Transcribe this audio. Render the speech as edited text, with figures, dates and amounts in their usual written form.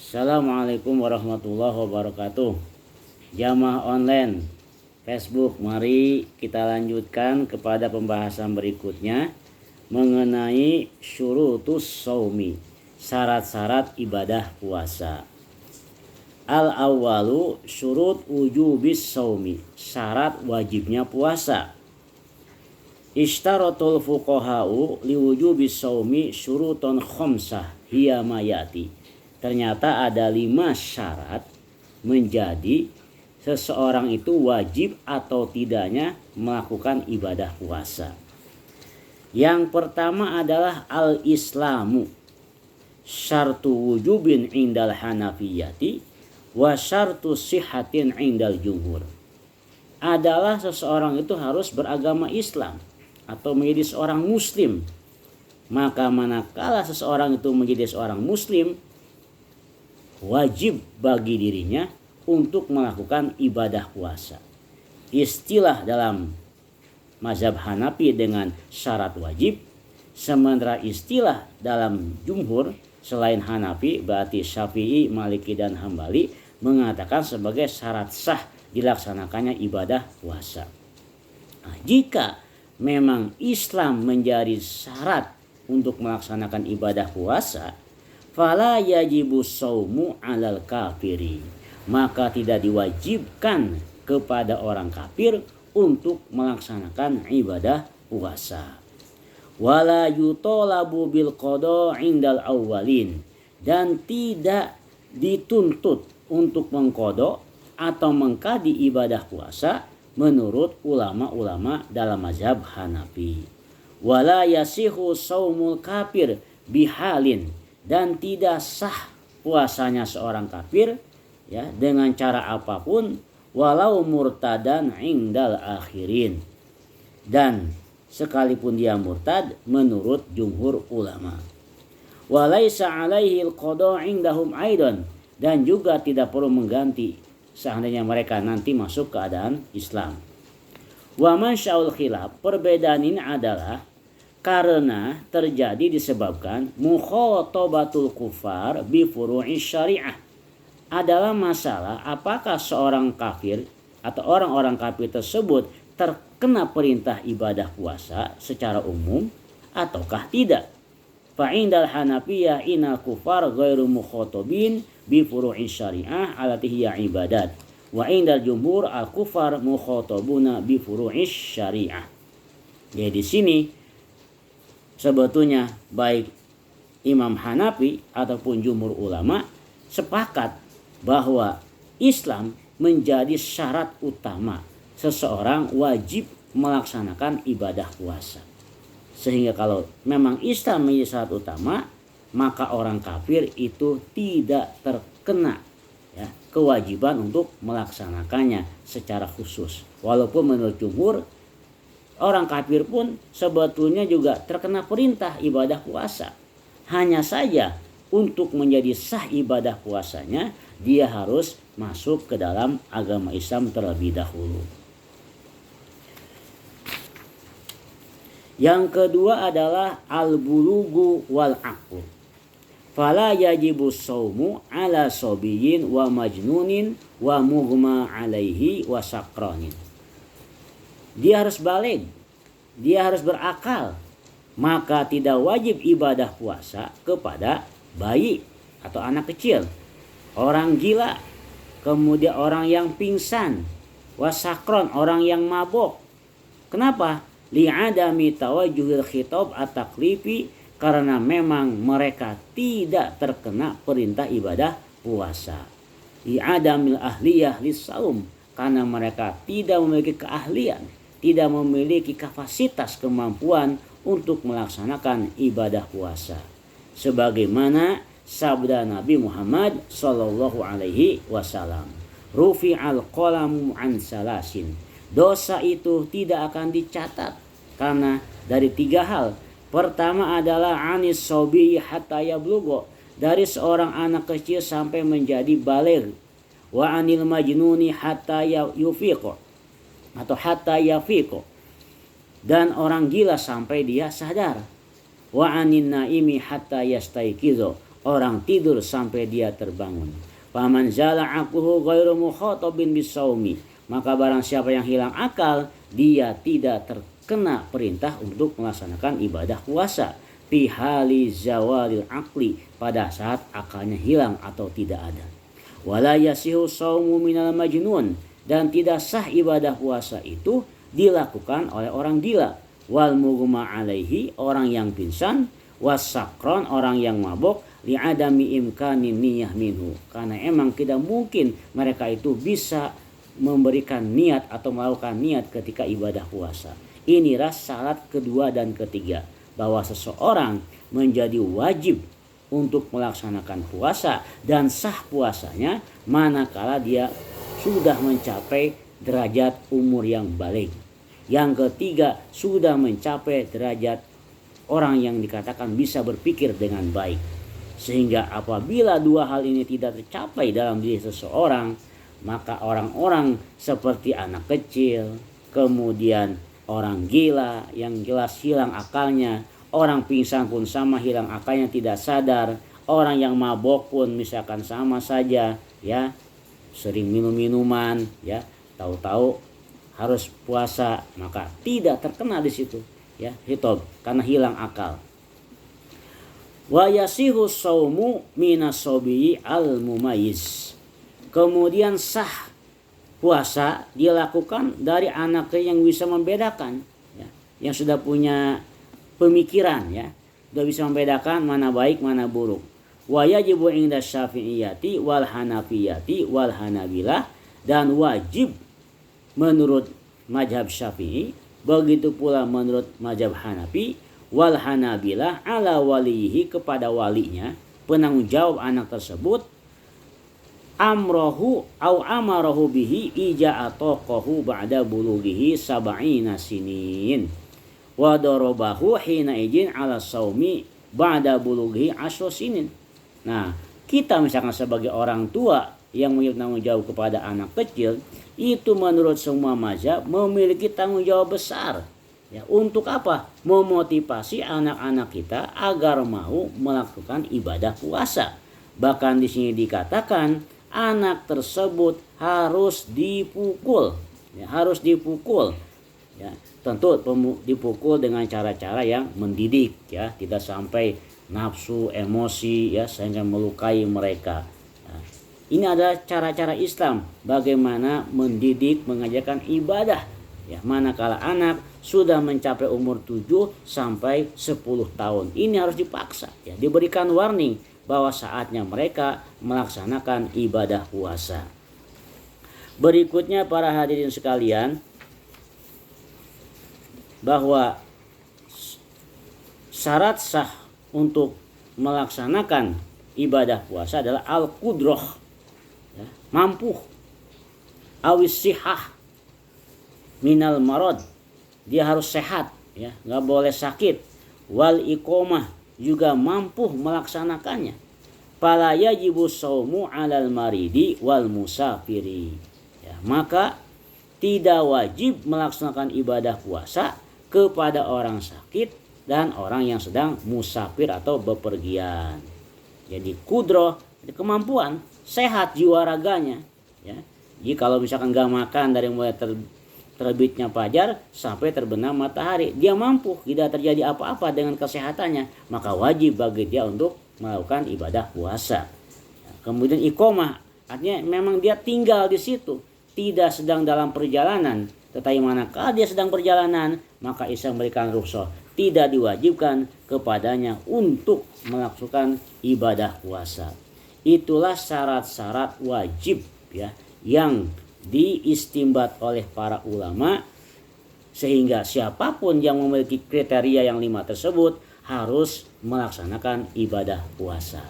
Assalamualaikum warahmatullahi wabarakatuh. Jamaah online Facebook, mari kita lanjutkan kepada pembahasan berikutnya mengenai syurutus shaumi, syarat-syarat ibadah puasa. Al-awwalu syurut wujubis shaumi, syarat wajibnya puasa. Ishtaratul fuqaha'u liwujubis shaumi syuruton khamsah hiya mayati. Ternyata ada 5 syarat menjadi seseorang itu wajib atau tidaknya melakukan ibadah puasa. Yang pertama adalah al-islamu, syartu wujubin indal hanafiyati wa syartu sihatin indal jumhur. Adalah seseorang itu harus beragama Islam atau menjadi seorang muslim. Maka manakala seseorang itu menjadi seorang muslim, wajib bagi dirinya untuk melakukan ibadah puasa. Istilah dalam mazhab Hanafi dengan syarat wajib, sementara istilah dalam jumhur selain Hanafi berarti Syafi'i, Maliki dan Hambali mengatakan sebagai syarat sah dilaksanakannya ibadah puasa. Nah, jika memang Islam menjadi syarat untuk melaksanakan ibadah puasa, fala yajibu shaumu alal kafiri, maka tidak diwajibkan kepada orang kafir untuk melaksanakan ibadah puasa. Wala yutolabu bil qada indal awwalin, dan tidak dituntut untuk mengqada atau mengqadi ibadah puasa menurut ulama-ulama dalam mazhab Hanafi. Wala yasihu shaumul kafir bihalin, dan tidak sah puasanya seorang kafir ya dengan cara apapun walau murtadan indal akhirin, dan sekalipun dia murtad menurut jumhur ulama. Walaisa alaihi alqada indahum aidan, dan juga tidak perlu mengganti seandainya mereka nanti masuk keadaan Islam. Wa man sya'ul khilaf, perbedaan ini adalah karena terjadi disebabkan mukhatabatul kufar bi furu'is syariah, adalah masalah apakah seorang kafir atau orang-orang kafir tersebut terkena perintah ibadah puasa secara umum ataukah tidak. Fa indal hanafiyah inal kufar ghairu mukhatabin bi furu'is syariah allati hiya ibadat, wa indal jumhur al kufar mukhatabuna bi furu'is syariah. Jadi di sini sebetulnya baik Imam Hanafi ataupun jumhur ulama sepakat bahwa Islam menjadi syarat utama seseorang wajib melaksanakan ibadah puasa. Sehingga kalau memang Islam menjadi syarat utama, maka orang kafir itu tidak terkena ya, kewajiban untuk melaksanakannya secara khusus. Walaupun menurut jumhur orang kafir pun sebetulnya juga terkena perintah ibadah puasa. Hanya saja untuk menjadi sah ibadah puasanya, dia harus masuk ke dalam agama Islam terlebih dahulu. Yang kedua adalah al-bulugu wal aql. Fala yajibu shaumu ala sobiyin wa majnunin wa mughma alaihi wa sakranin. Dia harus balik, dia harus berakal, maka tidak wajib ibadah puasa kepada bayi atau anak kecil, orang gila, kemudian orang yang pingsan, wasakron, orang yang mabok. Kenapa? Li'adami tawajjuhil khitab at-taklifi, karena memang mereka tidak terkena perintah ibadah puasa. Li'adamil ahliyah lis-saum, karena mereka tidak memiliki keahlian, tidak memiliki kapasitas kemampuan untuk melaksanakan ibadah puasa. Sebagaimana sabda Nabi Muhammad sallallahu alaihi wasallam, rufi'al qalamu an salasin, dosa itu tidak akan dicatat karena dari 3 hal. Pertama adalah anis sobi hatta yablugho, dari seorang anak kecil sampai menjadi baligh. Wa anil majnuni hatta yufiqo, atau hatta yafiqo, dan orang gila sampai dia sadar. Wa anin naimi hatta yastaiqizo, orang tidur sampai dia terbangun. Faman zala aqluhu ghairu mukhatabin bisaumi, maka barang siapa yang hilang akal, dia tidak terkena perintah untuk melaksanakan ibadah puasa. Fi hali zawalil aqli, pada saat akalnya hilang atau tidak ada. Wala yasihu saumu minal majnun, dan tidak sah ibadah puasa itu dilakukan oleh orang gila. Wal mughma alaihi, orang yang pingsan. Wasakron, orang yang mabok. Li'adami imkanin niyah minhu, karena emang tidak mungkin mereka itu bisa memberikan niat atau melakukan niat ketika ibadah puasa. Inilah syarat kedua dan ketiga, bahwa seseorang menjadi wajib untuk melaksanakan puasa dan sah puasanya manakala dia sudah mencapai derajat umur yang baligh. Yang ketiga, sudah mencapai derajat orang yang dikatakan bisa berpikir dengan baik. Sehingga apabila dua hal ini tidak tercapai dalam diri seseorang, maka orang-orang seperti anak kecil, kemudian orang gila yang jelas hilang akalnya, orang pingsan pun sama hilang akalnya, tidak sadar, orang yang mabok pun misalkan sama saja, ya, sering minum minuman, ya, tahu-tahu harus puasa, maka tidak terkena di situ, ya, hitob, karena hilang akal. Wa yasihu saumu minas sobiyi al mumayyiz. Kemudian sah puasa dilakukan dari anak yang bisa membedakan, ya, yang sudah punya pemikiran, ya, sudah bisa membedakan mana baik mana buruk. Wa yajibu inda syafi'iyati wal hanafiyati wal hanabilah, dan wajib menurut mazhab Syafi'i, begitu pula menurut mazhab Hanafi wal hanabilah ala walihi, kepada walinya, penanggung jawab anak tersebut, amrohu au amarahu bihi ija atoqahu ba'da bulughihi sab'ina sinin wa darabahu hina ijin ala saumi ba'da bulughihi 10 sinin. Nah, kita misalkan sebagai orang tua yang memiliki tanggung jawab kepada anak kecil, itu menurut semua mazhab memiliki tanggung jawab besar. Ya, untuk apa? Memotivasi anak-anak kita agar mau melakukan ibadah puasa. Bahkan di sini dikatakan anak tersebut harus dipukul, ya, harus dipukul. Ya, tentu dipukul dengan cara-cara yang mendidik, ya, tidak sampai nafsu, emosi, ya, sehingga melukai mereka. Nah, ini adalah cara-cara Islam bagaimana mendidik, mengajarkan ibadah. Ya, manakala anak sudah mencapai umur 7 sampai 10 tahun. Ini harus dipaksa, ya, diberikan warning bahwa saatnya mereka melaksanakan ibadah puasa. Berikutnya para hadirin sekalian, bahwa syarat sah untuk melaksanakan ibadah puasa adalah al-qudrah, ya, mampu, awis sihah minal marad, dia harus sehat, ya, nggak boleh sakit. Wal iqomah, juga mampu melaksanakannya. Fala yajibu saumu alal maridi wal musafiri, ya, maka tidak wajib melaksanakan ibadah puasa kepada orang sakit dan orang yang sedang musafir atau bepergian. Jadi kudroh, kemampuan, sehat jiwa raganya, ya. Jadi kalau misalkan nggak makan dari mulai terbitnya fajar sampai terbenam matahari, dia mampu, tidak terjadi apa-apa dengan kesehatannya, maka wajib bagi dia untuk melakukan ibadah puasa. Kemudian iqomah, artinya memang dia tinggal di situ, tidak sedang dalam perjalanan, tetapi manakala dia sedang perjalanan, maka Islam memberikan rukhsah, tidak diwajibkan kepadanya untuk melakukan ibadah puasa. Itulah syarat-syarat wajib, ya, yang diistimbat oleh para ulama, sehingga siapapun yang memiliki kriteria yang 5 tersebut harus melaksanakan ibadah puasa.